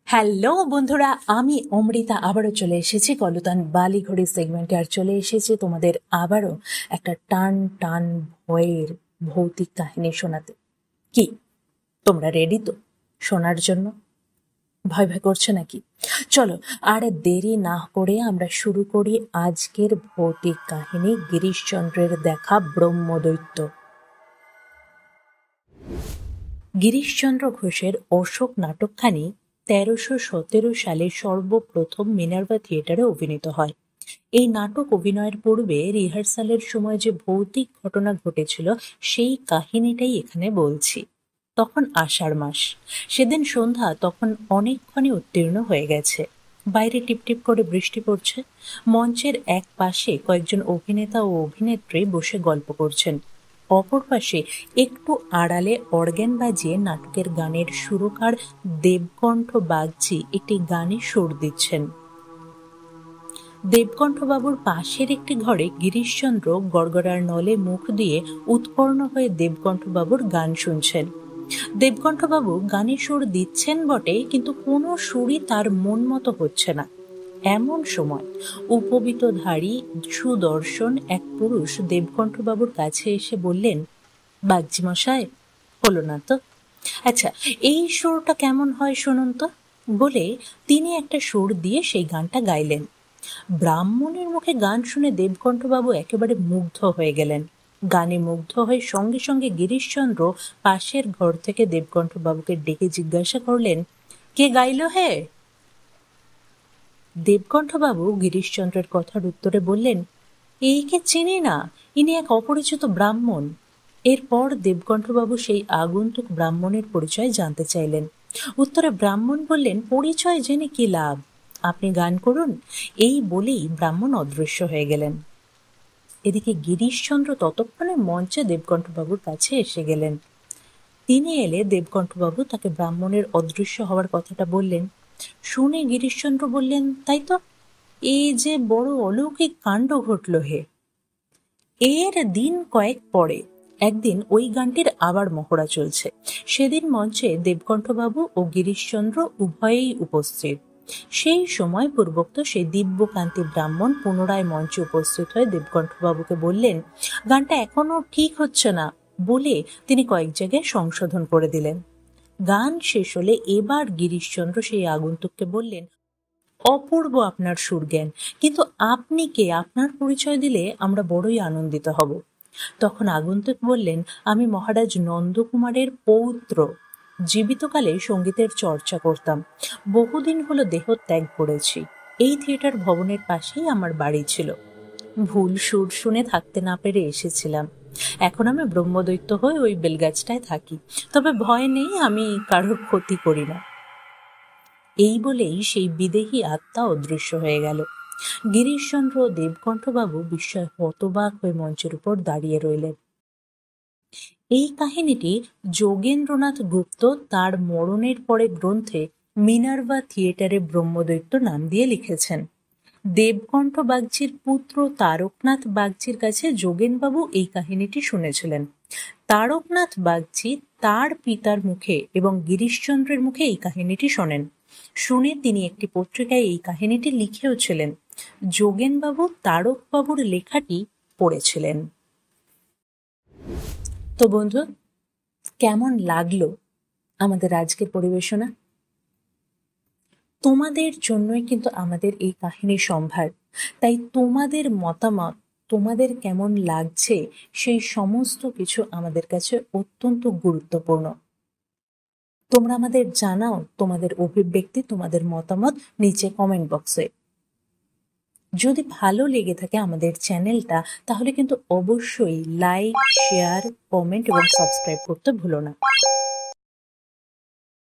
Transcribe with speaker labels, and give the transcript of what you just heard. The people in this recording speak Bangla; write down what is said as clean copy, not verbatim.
Speaker 1: হ্যালো বন্ধুরা, আমি অমৃতা আবারও চলে এসেছি কলতান বালিঘড়ি সেগমেন্টে। আর চলে এসেছি তোমাদের আবারও একটা টান টান ভয়ের ভৌতিক কাহিনী শোনাতে। কি তোমরা রেডি তো শোনার জন্য? ভয় ভয় করছে নাকি? চলো আর দেরি না করে আমরা শুরু করি আজকের ভৌতিক কাহিনী, গিরিশচন্দ্রের দেখা ব্রহ্মদৈত্য। গিরিশচন্দ্র ঘোষের অশোক নাটকখানি ১৩১৭ সালে সর্বপ্রথম মিনার্ভা থিয়েটারে অভিনীত হয়। এই নাটক অভিনয়ের পূর্বে রিহার্সালের সময় যে ভৌতিক ঘটনা ঘটেছিল সেই কাহিনীটাই এখানে বলছি। তখন আষাঢ় মাস, সেদিন সন্ধ্যা তখন অনেকক্ষণই উত্তীর্ণ হয়ে গেছে। বাইরে টিপটিপ করে বৃষ্টি পড়ছে। মঞ্চের এক পাশে কয়েকজন অভিনেতা ও অভিনেত্রী বসে গল্প করছেন। অপর পাশে একটু আড়ালে অর্গ্যান বাজিয়ে নাটকের গানের সুরকার দেবকণ্ঠ বাগচি একটি গানে সুর দিচ্ছেন। দেবকণ্ঠবাবুর পাশের একটি ঘরে গিরিশচন্দ্র গড়গড়ার নলে মুখ দিয়ে উৎপন্ন হয়ে দেবকণ্ঠবাবুর গান শুনছেন। দেবকণ্ঠবাবু গানে সুর দিচ্ছেন বটে, কিন্তু কোনো সুরই তার মন মতো হচ্ছে না। এমন সময় উপবীতধারী সুদর্শন এক পুরুষ দেবকণ্ঠবাবুর কাছে এসে বললেন, বাগচি মশাই, হলো না তো? আচ্ছা, এই সুরটা কেমন হয় শুনুন তো। বলে তিনি একটা সুর দিয়ে সেই গানটা গাইলেন। ব্রাহ্মণের মুখে গান শুনে দেবকণ্ঠবাবু একেবারে মুগ্ধ হয়ে গেলেন। গানে মুগ্ধ হয়ে সঙ্গে সঙ্গে গিরিশচন্দ্র পাশের ঘর থেকে দেবকণ্ঠবাবুকে ডেকে জিজ্ঞাসা করলেন, কে গাইল হে? দেবকণ্ঠবাবু গিরিশচন্দ্রের কথার উত্তরে বললেন, এইকে চিনি না, ইনি এক অপরিচিত ব্রাহ্মণ। এরপর দেবকণ্ঠবাবু সেই আগন্তুক ব্রাহ্মণের পরিচয় জানতে চাইলেন। উত্তরে ব্রাহ্মণ বললেন, পরিচয় জেনে কি লাভ, আপনি গান করুন। এই বলেই ব্রাহ্মণ অদৃশ্য হয়ে গেলেন। এদিকে গিরিশচন্দ্র ততক্ষণে মঞ্চে দেবকণ্ঠবাবুর কাছে এসে গেলেন। তিনি এলে দেবকণ্ঠবাবু তাকে ব্রাহ্মণের অদৃশ্য হওয়ার কথাটা বললেন। শুনে গিরিশচন্দ্র বললেন, তাই তো, এই যে বড় অলৌকিক কাণ্ড ঘটল হে। এর দিন কয়েক পরে একদিন ওই গানটির আবার মহড়া চলছে। সেদিন মঞ্চে দেবকণ্ঠবাবু ও গিরিশচন্দ্র উভয়েই উপস্থিত। সেই সময় পূর্বোক্ত সেই দিব্যকান্তি ব্রাহ্মণ পুনরায় মঞ্চে উপস্থিত হয়ে দেবকণ্ঠবাবুকে বললেন, গানটা এখনো ঠিক হচ্ছে না, বলে তিনি কয়েক জায়গায় সংশোধন করে দিলেন। গান শেষ হলে এবার গিরিশচন্দ্র সেই আগন্তুককে বললেন, অপূর্ব আপনার সুরজ্ঞান, কিন্তু আপনি কে? আপনার পরিচয় দিলে আমরা বড়ই আনন্দিত হব। তখন আগন্তুক বললেন, আমি মহারাজ নন্দকুমারের পৌত্র। জীবিতকালে সঙ্গীতের চর্চা করতাম, বহুদিন হলো দেহ ত্যাগ করেছি। এই থিয়েটার ভবনের পাশেই আমার বাড়ি ছিল। ভুল সুর শুনে থাকতে না পেরে এসেছিলাম। এখন আমি ব্রহ্মদৈত্য হয়ে ওই বেলগাছটায় থাকি, তবে ভয় নেই, আমি কারোর ক্ষতি করি না। এই বলেই সেই বিদেহী আত্মা অদৃশ্য হয়ে গেল। গিরিশচন্দ্র ও দেবকণ্ঠবাবু বিস্ময়ে হতবাক হয়ে মঞ্চের উপর দাঁড়িয়ে রইলেন। এই কাহিনীটি যোগেন্দ্রনাথ গুপ্ত তার মরণের পরে গ্রন্থে মিনার্ভা থিয়েটারে ব্রহ্মদৈত্য নাম দিয়ে লিখেছেন। দেবকণ্ঠ বাগচির পুত্র তারকনাথ বাগচির কাছে যোগেনবাবু এই কাহিনীটি শুনেছিলেন। তারকনাথ বাগচি তার পিতার মুখে এবং গিরিশচন্দ্রের মুখে এই কাহিনীটি শোনেন। শুনে তিনি একটি পত্রিকায় এই কাহিনীটি লিখেওছিলেন। যোগেনবাবু তারকবাবুর লেখাটি পড়েছিলেন। তো বন্ধু, কেমন লাগলো আমাদের আজকের পরিবেশনা? তোমাদের জন্যই কিন্তু আমাদের এই কাহিনী সম্ভার। তাই তোমাদের মতামত, তোমাদের কেমন লাগছে, সেই সমস্ত কিছু আমাদের কাছে অত্যন্ত গুরুত্বপূর্ণ। তোমরা আমাদের জানাও তোমাদের অভিব্যক্তি, তোমাদের মতামত নিচে কমেন্ট বক্সে। যদি ভালো লেগে থাকে আমাদের চ্যানেলটা, তাহলে কিন্তু অবশ্যই লাইক, শেয়ার, কমেন্ট এবং সাবস্ক্রাইব করতে ভুলো না।